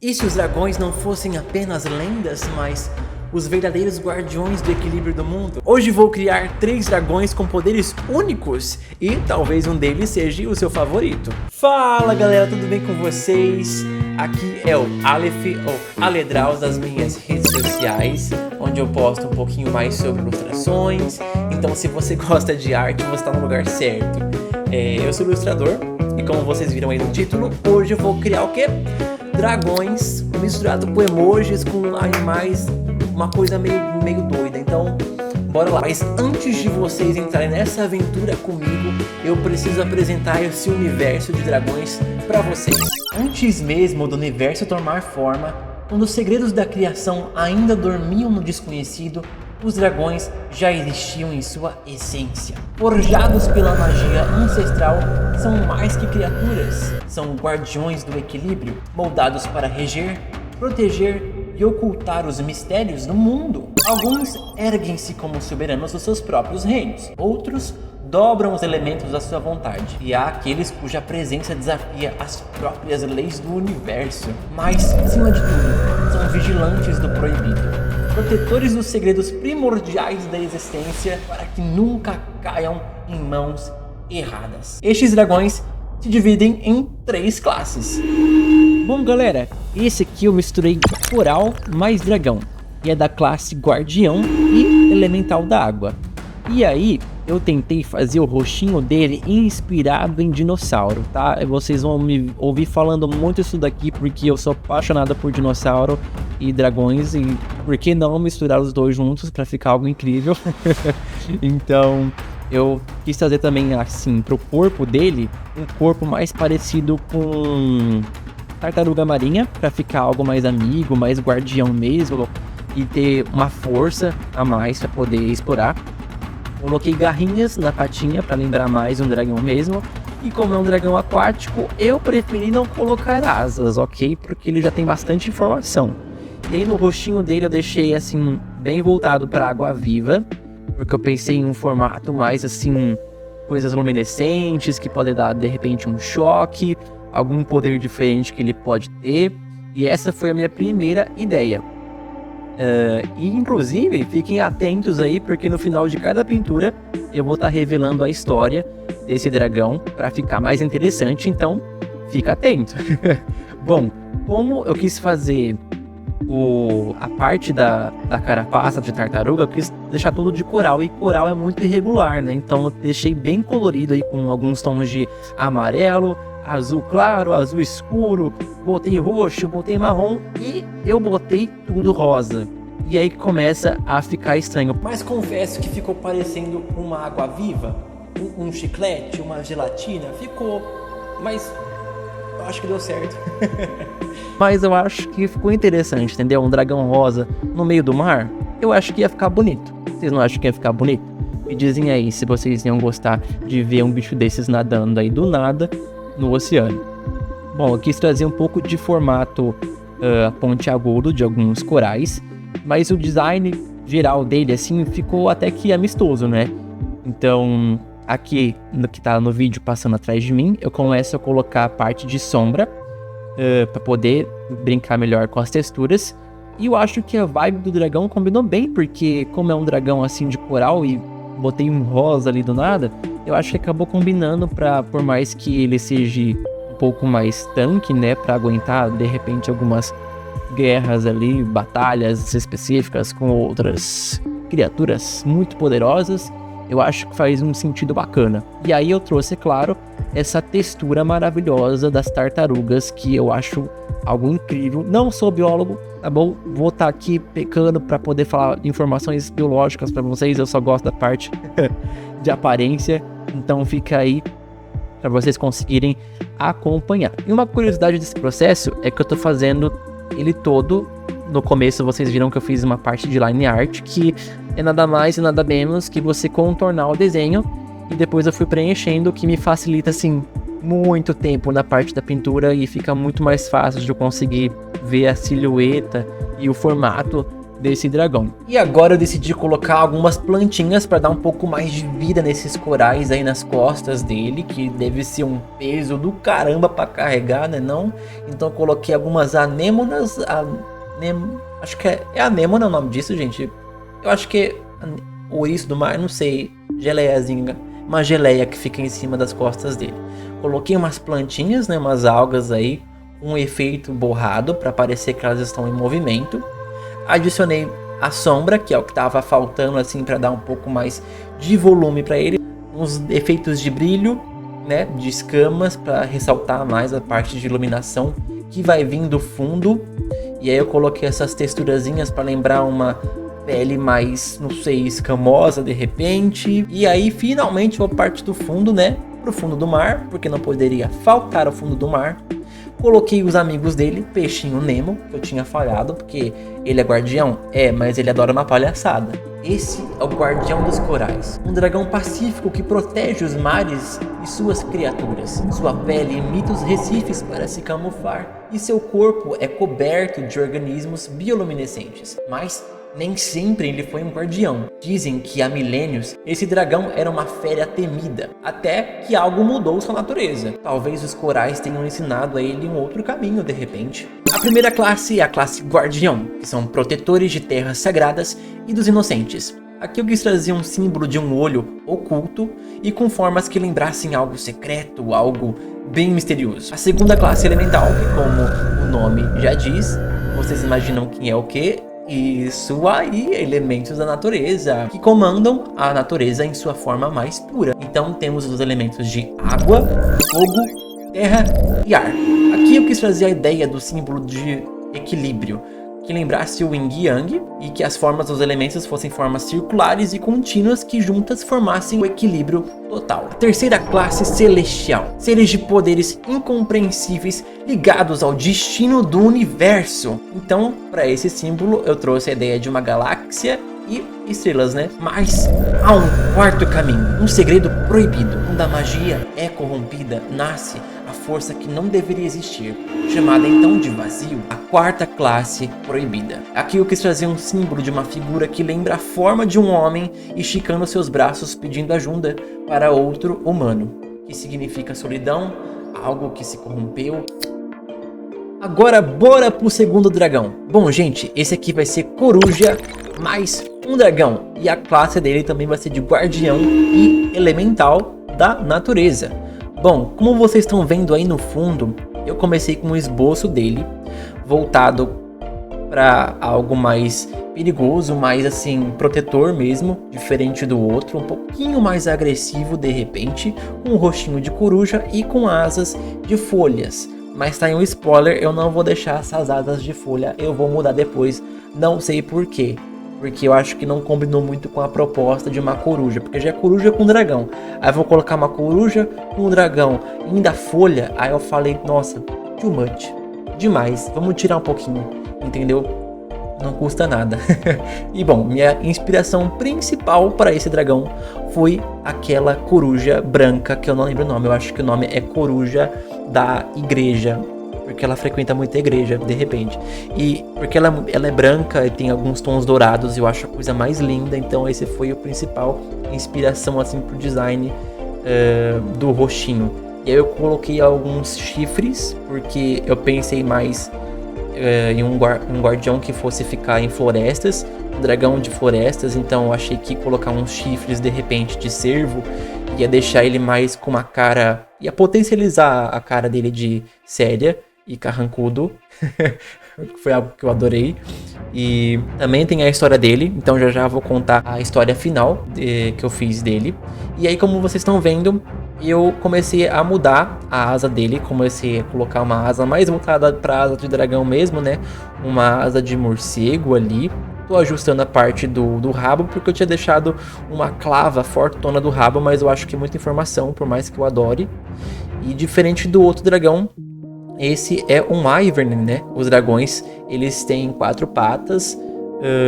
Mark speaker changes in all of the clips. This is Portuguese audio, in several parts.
Speaker 1: E se os dragões não fossem apenas lendas, mas os verdadeiros guardiões do equilíbrio do mundo? Hoje vou criar 3 dragões com poderes únicos e talvez um deles seja o seu favorito. Fala galera, tudo bem com vocês? Aqui é o Aleph ou Aledraus das minhas redes sociais, onde eu posto um pouquinho mais sobre ilustrações. Então se você gosta de arte, você está no lugar certo. Eu sou ilustrador e como vocês viram aí no título, hoje eu vou criar o quê? Dragões misturado com emojis, com animais, uma coisa meio doida. Então, bora lá. Mas antes de vocês entrarem nessa aventura comigo, eu preciso apresentar esse universo de dragões para vocês. Antes mesmo do universo tomar forma, quando os segredos da criação ainda dormiam no desconhecido, os dragões já existiam em sua essência. Forjados pela magia ancestral, são mais que criaturas, são guardiões do equilíbrio, moldados para reger, proteger e ocultar os mistérios do mundo. Alguns erguem-se como soberanos dos seus próprios reinos, outros dobram os elementos à sua vontade, e há aqueles cuja presença desafia as próprias leis do universo. Mas, acima de tudo, são vigilantes do proibido, protetores dos segredos primordiais da existência para que nunca caiam em mãos erradas. Estes dragões se dividem em 3 classes. Bom galera, esse aqui eu misturei coral mais dragão, e é da classe guardião e elemental da água. E aí eu tentei fazer o rostinho dele inspirado em dinossauro, tá? Vocês vão me ouvir falando muito isso daqui porque eu sou apaixonado por dinossauro e dragões, e por que não misturar os dois juntos para ficar algo incrível? Então eu quis trazer também assim pro corpo dele um corpo mais parecido com tartaruga marinha, para ficar algo mais amigo, mais guardião mesmo, e ter uma força a mais para poder explorar. Coloquei garrinhas na patinha para lembrar mais um dragão mesmo. E como é um dragão aquático, eu preferi não colocar asas, ok? Porque ele já tem bastante informação. E aí no rostinho dele eu deixei assim, bem voltado para água viva, porque eu pensei em um formato mais assim, coisas luminescentes, que podem dar de repente um choque, algum poder diferente que ele pode ter. E essa foi a minha primeira ideia. E inclusive fiquem atentos aí, porque no final de cada pintura eu vou estar revelando a história desse dragão para ficar mais interessante, então fica atento. Bom, como eu quis fazer a parte da carapaça de tartaruga, eu quis deixar tudo de coral, e coral é muito irregular, né? Então eu deixei bem colorido aí com alguns tons de amarelo, azul claro, azul escuro, botei roxo, botei marrom e eu botei tudo rosa. E aí começa a ficar estranho. Mas confesso que ficou parecendo uma água viva, um chiclete, uma gelatina, ficou, mas eu acho que deu certo. Mas eu acho que ficou interessante, entendeu? Um dragão rosa no meio do mar, eu acho que ia ficar bonito. Vocês não acham que ia ficar bonito? Me dizem aí se vocês iam gostar de ver um bicho desses nadando aí do nada no oceano. Bom, eu quis trazer um pouco de formato pontiagudo de alguns corais, mas o design geral dele assim ficou até que amistoso, né? Então aqui no que tá no vídeo passando atrás de mim, eu começo a colocar a parte de sombra para poder brincar melhor com as texturas. E eu acho que a vibe do dragão combinou bem, porque como é um dragão assim de coral e botei um rosa ali do nada, eu acho que acabou combinando, por mais que ele seja um pouco mais tanque, né, para aguentar de repente algumas guerras ali, batalhas específicas com outras criaturas muito poderosas. Eu acho que faz um sentido bacana. E aí eu trouxe, é claro, essa textura maravilhosa das tartarugas, que eu acho algo incrível. Não sou biólogo, tá bom? Vou estar aqui pecando para poder falar informações biológicas para vocês. Eu só gosto da parte de aparência. Então fica aí para vocês conseguirem acompanhar. E uma curiosidade desse processo é que eu tô fazendo ele todo. No começo vocês viram que eu fiz uma parte de line art, que é nada mais e nada menos que você contornar o desenho, e depois eu fui preenchendo, o que me facilita assim muito tempo na parte da pintura, e fica muito mais fácil de eu conseguir ver a silhueta e o formato desse dragão. E agora eu decidi colocar algumas plantinhas para dar um pouco mais de vida nesses corais aí nas costas dele, que deve ser um peso do caramba para carregar, né não? Então eu coloquei algumas anêmonas, acho que é anêmona o nome disso, gente. Eu acho que é ouriço do mar, não sei, geleiazinha, uma geleia que fica em cima das costas dele. Coloquei umas plantinhas, né, umas algas aí, um efeito borrado para parecer que elas estão em movimento. Adicionei a sombra, que é o que estava faltando assim para dar um pouco mais de volume para ele, uns efeitos de brilho, né, de escamas para ressaltar mais a parte de iluminação que vai vir do fundo. E aí eu coloquei essas texturazinhas para lembrar uma pele mais, não sei, escamosa de repente. E aí finalmente vou partir do fundo, né, pro fundo do mar, porque não poderia faltar o fundo do mar. Coloquei os amigos dele, peixinho Nemo, que eu tinha falhado, porque ele é guardião, mas ele adora uma palhaçada. Esse é o guardião dos corais, um dragão pacífico que protege os mares e suas criaturas. Sua pele imita os recifes para se camuflar, e seu corpo é coberto de organismos bioluminescentes, mas nem sempre ele foi um guardião. Dizem que há milênios esse dragão era uma fera temida, até que algo mudou sua natureza. Talvez os corais tenham ensinado a ele um outro caminho de repente. A primeira classe é a classe guardião, que são protetores de terras sagradas e dos inocentes. Aqui eu quis trazer um símbolo de um olho oculto e com formas que lembrassem algo secreto, algo bem misterioso. A segunda classe elemental, que como o nome já diz, vocês imaginam quem é o quê? Isso aí, elementos da natureza, que comandam a natureza em sua forma mais pura. Então temos os elementos de água, fogo, terra e ar. Aqui eu quis trazer a ideia do símbolo de equilíbrio, que lembrasse o Yin e Yang e que as formas dos elementos fossem formas circulares e contínuas que juntas formassem o equilíbrio total. A terceira classe celestial, seres de poderes incompreensíveis ligados ao destino do universo. Então, para esse símbolo eu trouxe a ideia de uma galáxia e estrelas, né? Mas há um quarto caminho, um segredo proibido. Quando a magia é corrompida, nasce a força que não deveria existir, chamada então de vazio, a quarta classe proibida. Aqui eu quis trazer um símbolo de uma figura que lembra a forma de um homem esticando seus braços pedindo ajuda para outro humano, que significa solidão, algo que se corrompeu. Agora bora pro segundo dragão. Bom gente, esse aqui vai ser coruja mais um dragão, e a classe dele também vai ser de guardião e elemental da natureza. Bom, como vocês estão vendo aí no fundo, eu comecei com um esboço dele, voltado para algo mais perigoso, mais assim, protetor mesmo, diferente do outro, um pouquinho mais agressivo de repente, com um rostinho de coruja e com asas de folhas. Mas tá aí um spoiler, eu não vou deixar essas asas de folha, eu vou mudar depois, não sei porquê. Porque eu acho que não combinou muito com a proposta de uma coruja, porque já é coruja com dragão. Aí eu vou colocar uma coruja com um dragão e ainda folha, aí eu falei, nossa, too much, demais, vamos tirar um pouquinho, entendeu? Não custa nada. E bom, minha inspiração principal para esse dragão foi aquela coruja branca, que eu não lembro o nome, eu acho que o nome é coruja da igreja, porque ela frequenta muita igreja, de repente. E porque ela é branca e tem alguns tons dourados, eu acho a coisa mais linda. Então esse foi o principal inspiração assim pro design do roxinho. E aí eu coloquei alguns chifres, porque eu pensei mais em um guardião que fosse ficar em florestas, um dragão de florestas. Então eu achei que colocar uns chifres de repente de cervo ia deixar ele mais com uma cara, ia potencializar a cara dele de séria e carrancudo. Foi algo que eu adorei. E também tem a história dele, então já vou contar a história final que eu fiz dele. E aí, como vocês estão vendo, eu comecei a mudar a asa dele, comecei a colocar uma asa mais voltada para asa de dragão mesmo, né? Uma asa de morcego ali. Tô ajustando a parte do rabo, porque eu tinha deixado uma clava fortona do rabo, mas eu acho que é muita informação, por mais que eu adore. E diferente do outro dragão, esse é um Wyvern, né? Os dragões, eles têm 4 patas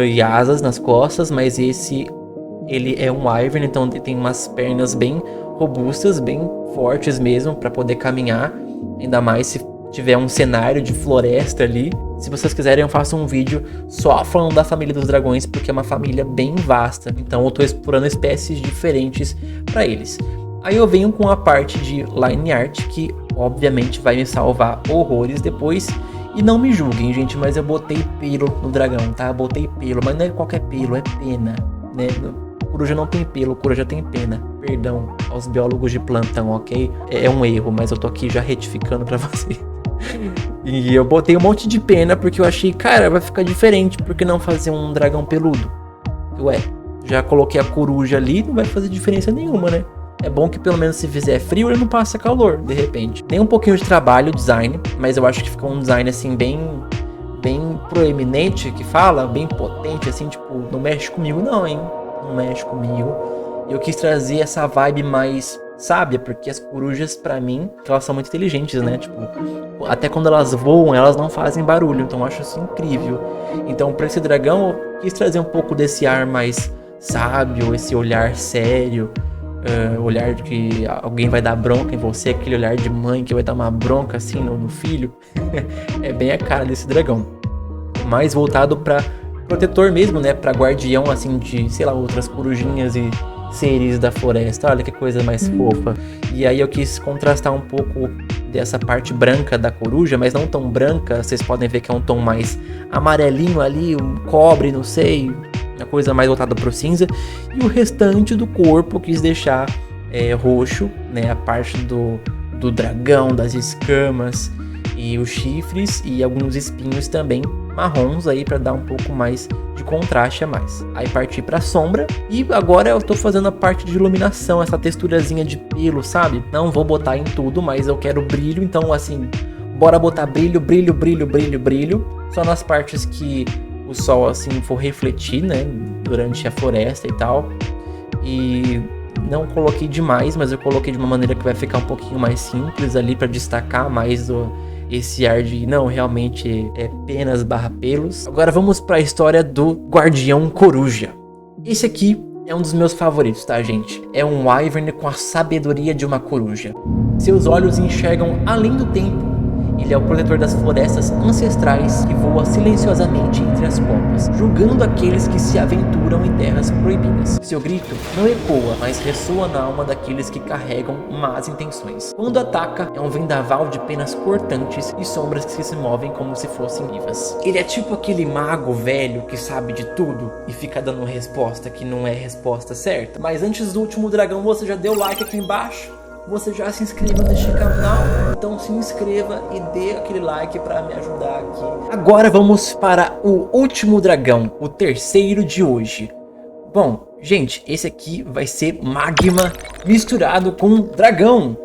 Speaker 1: e asas nas costas, mas ele é um Wyvern, então ele tem umas pernas bem robustas, bem fortes mesmo, para poder caminhar. Ainda mais se tiver um cenário de floresta ali. Se vocês quiserem, eu faço um vídeo só falando da família dos dragões, porque é uma família bem vasta. Então eu tô explorando espécies diferentes para eles. Aí eu venho com a parte de line art, que obviamente vai me salvar horrores depois. E não me julguem, gente, mas eu botei pelo no dragão, tá? Eu botei pelo, mas não é qualquer pelo, é pena, né? Coruja não tem pelo, coruja tem pena. Perdão aos biólogos de plantão, ok? É um erro, mas eu tô aqui já retificando pra você. E eu botei um monte de pena porque eu achei, cara, vai ficar diferente, por que não fazer um dragão peludo? Ué, já coloquei a coruja ali, não vai fazer diferença nenhuma, né? É bom que pelo menos se fizer frio ele não passa calor, de repente. Tem um pouquinho de trabalho, design, mas eu acho que ficou um design assim bem proeminente, que fala, bem potente, assim, tipo, não mexe comigo não, hein? Não mexe comigo. Eu quis trazer essa vibe mais sábia, porque as corujas, pra mim, elas são muito inteligentes, né? Tipo, até quando elas voam, elas não fazem barulho, então eu acho isso incrível. Então, pra esse dragão, eu quis trazer um pouco desse ar mais sábio, esse olhar sério. Olhar de que alguém vai dar bronca em você, aquele olhar de mãe que vai dar uma bronca assim no filho. É bem a cara desse dragão. Mais voltado pra protetor mesmo, né? Pra guardião assim de, sei lá, outras corujinhas e seres da floresta. Olha que coisa mais fofa. E aí eu quis contrastar um pouco dessa parte branca da coruja, mas não tão branca. Vocês podem ver que é um tom mais amarelinho ali, um cobre, não sei, a coisa mais voltada pro cinza. E o restante do corpo eu quis deixar roxo, né? A parte do dragão, das escamas e os chifres e alguns espinhos também marrons aí para dar um pouco mais de contraste a mais. Aí parti pra sombra e agora eu tô fazendo a parte de iluminação, essa texturazinha de pelo, sabe? Não vou botar em tudo, mas eu quero brilho, então assim, bora botar brilho, brilho, brilho, brilho, brilho. Só nas partes que o sol assim for refletir, né, durante a floresta e tal. E não coloquei demais, mas eu coloquei de uma maneira que vai ficar um pouquinho mais simples ali para destacar mais esse ar de não, realmente é penas barra pelos. Agora vamos para a história do Guardião Coruja. Esse aqui é um dos meus favoritos, tá, gente? É um wyvern com a sabedoria de uma coruja. Seus olhos enxergam além do tempo. Ele é o protetor das florestas ancestrais que voa silenciosamente entre as copas, julgando aqueles que se aventuram em terras proibidas. Seu grito não ecoa, mas ressoa na alma daqueles que carregam más intenções. Quando ataca, é um vendaval de penas cortantes e sombras que se movem como se fossem vivas. Ele é tipo aquele mago velho que sabe de tudo e fica dando resposta que não é resposta certa. Mas antes do último dragão, você já deu like aqui embaixo? Você já se inscreveu neste canal? Então se inscreva e dê aquele like para me ajudar aqui. Agora vamos para o último dragão, o terceiro de hoje. Bom, gente, esse aqui vai ser magma misturado com dragão.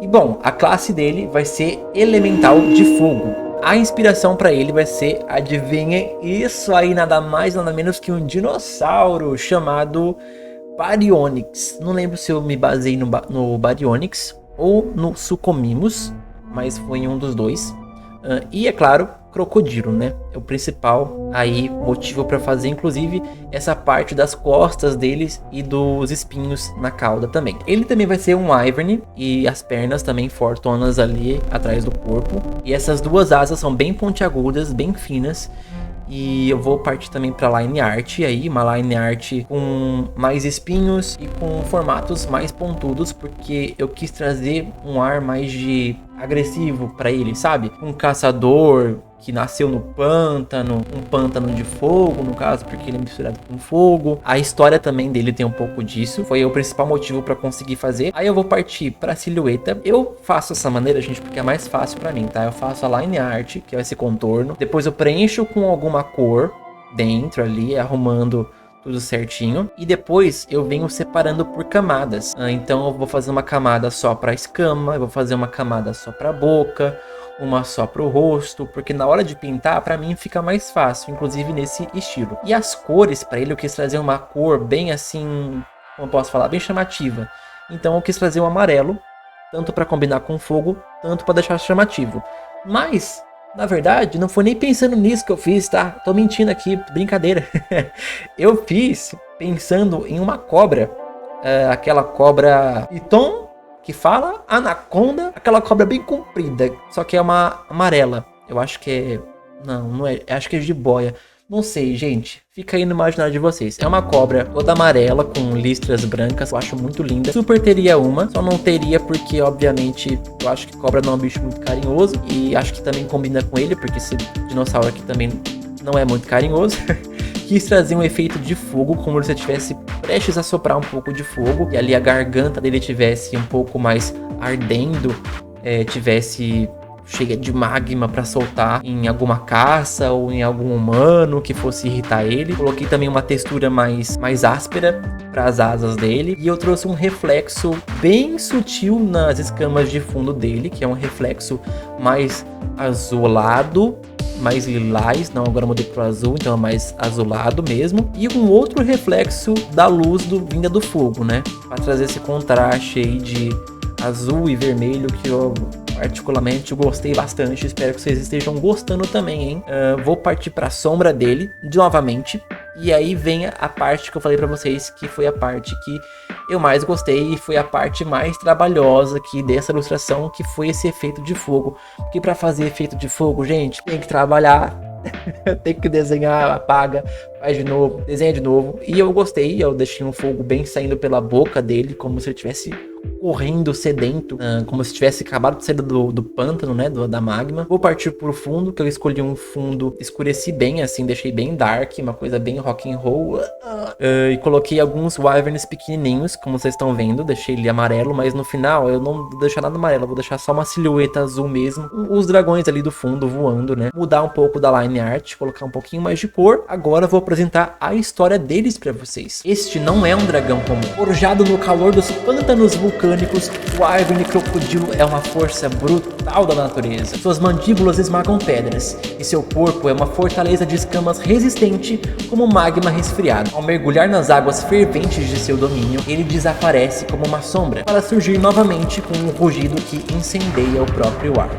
Speaker 1: E bom, a classe dele vai ser elemental de fogo. A inspiração para ele vai ser, adivinhem, isso aí, nada mais nada menos que um dinossauro chamado Baryonyx. Não lembro se eu me basei no Baryonyx ou no Suchomimus, mas foi em um dos dois. E é claro, crocodilo, né? É o principal aí motivo para fazer, inclusive, essa parte das costas deles e dos espinhos na cauda também. Ele também vai ser um wyvern e as pernas também fortonas ali atrás do corpo. E essas duas asas são bem pontiagudas, bem finas. E eu vou partir também para line art aí, uma line art com mais espinhos e com formatos mais pontudos, porque eu quis trazer um ar mais de agressivo para ele, sabe? Um caçador que nasceu no pântano, um pântano de fogo, no caso, porque ele é misturado com fogo. A história também dele tem um pouco disso, foi o principal motivo para conseguir fazer. Aí eu vou partir para silhueta. Eu faço dessa maneira, gente, porque é mais fácil para mim, tá? Eu faço a line art, que vai ser contorno. Depois eu preencho com alguma cor dentro ali, arrumando tudo certinho. E depois eu venho separando por camadas. Então eu vou fazer uma camada só para escama, eu vou fazer uma camada só para boca, uma só pro rosto, porque na hora de pintar, pra mim fica mais fácil, inclusive nesse estilo. E as cores, pra ele eu quis trazer uma cor bem assim, como eu posso falar, bem chamativa. Então eu quis trazer o amarelo, tanto pra combinar com fogo, tanto pra deixar chamativo. Mas, na verdade, não foi nem pensando nisso que eu fiz, tá? Tô mentindo aqui, brincadeira. Eu fiz pensando em uma cobra, aquela cobra Python, que fala anaconda, aquela cobra bem comprida, só que é uma amarela. Eu acho que é... Não é. Acho que é jiboia. Não sei, gente. Fica aí no imaginário de vocês. É uma cobra toda amarela, com listras brancas. Eu acho muito linda. Super teria uma. Só não teria porque, obviamente, eu acho que cobra não é um bicho muito carinhoso. E acho que também combina com ele, porque esse dinossauro aqui também não é muito carinhoso. Quis trazer um efeito de fogo, como se ele estivesse prestes a soprar um pouco de fogo. E ali a garganta dele tivesse um pouco mais ardendo. Tivesse... cheia de magma para soltar em alguma caça ou em algum humano que fosse irritar ele. Coloquei também uma textura mais áspera para as asas dele. E eu trouxe um reflexo bem sutil nas escamas de fundo dele, que é um reflexo mais azulado, mais lilás. Não, agora eu mudei pro azul, então é mais azulado mesmo. E um outro reflexo da luz vinda do fogo, né? Para trazer esse contraste aí de azul e vermelho que eu... particularmente eu gostei bastante, espero que vocês estejam gostando também, hein? Vou partir para a sombra dele, novamente, e aí vem a parte que eu falei para vocês, que foi a parte que eu mais gostei, e foi a parte mais trabalhosa aqui dessa ilustração, que foi esse efeito de fogo. Porque para fazer efeito de fogo, gente, tem que trabalhar, tem que desenhar, apaga, faz de novo, desenha de novo. E eu gostei, eu deixei um fogo bem saindo pela boca dele, como se ele tivesse correndo sedento, como se tivesse acabado de sair do pântano, né, da magma. Vou partir pro fundo, que eu escolhi um fundo, escureci bem, assim, deixei bem dark, uma coisa bem rock and roll, e coloquei alguns wyverns pequenininhos, como vocês estão vendo, deixei ele amarelo, mas no final eu não vou deixar nada amarelo, eu vou deixar só uma silhueta azul mesmo, os dragões ali do fundo voando, né, mudar um pouco da line art, colocar um pouquinho mais de cor. Agora eu vou apresentar a história deles pra vocês. Este não é um dragão comum. Forjado no calor dos pântanos vulcânicos, o Wyvern crocodilo é uma força brutal da natureza. Suas mandíbulas esmagam pedras, e seu corpo é uma fortaleza de escamas resistente como magma resfriado. Ao mergulhar nas águas ferventes de seu domínio, ele desaparece como uma sombra, para surgir novamente com um rugido que incendeia o próprio ar.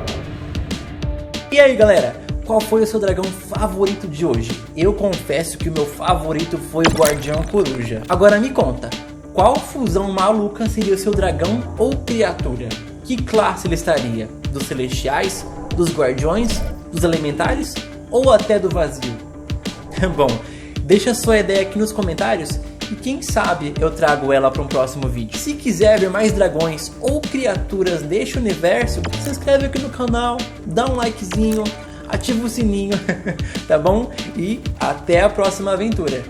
Speaker 1: E aí, galera? Qual foi o seu dragão favorito de hoje? Eu confesso que o meu favorito foi o Guardião Coruja. Agora me conta, qual fusão maluca seria o seu dragão ou criatura? Que classe ele estaria? Dos celestiais? Dos guardiões? Dos elementares? Ou até do vazio? Bom, deixa a sua ideia aqui nos comentários e quem sabe eu trago ela para um próximo vídeo. Se quiser ver mais dragões ou criaturas deste universo, se inscreve aqui no canal, dá um likezinho, ativa o sininho, tá bom? E até a próxima aventura!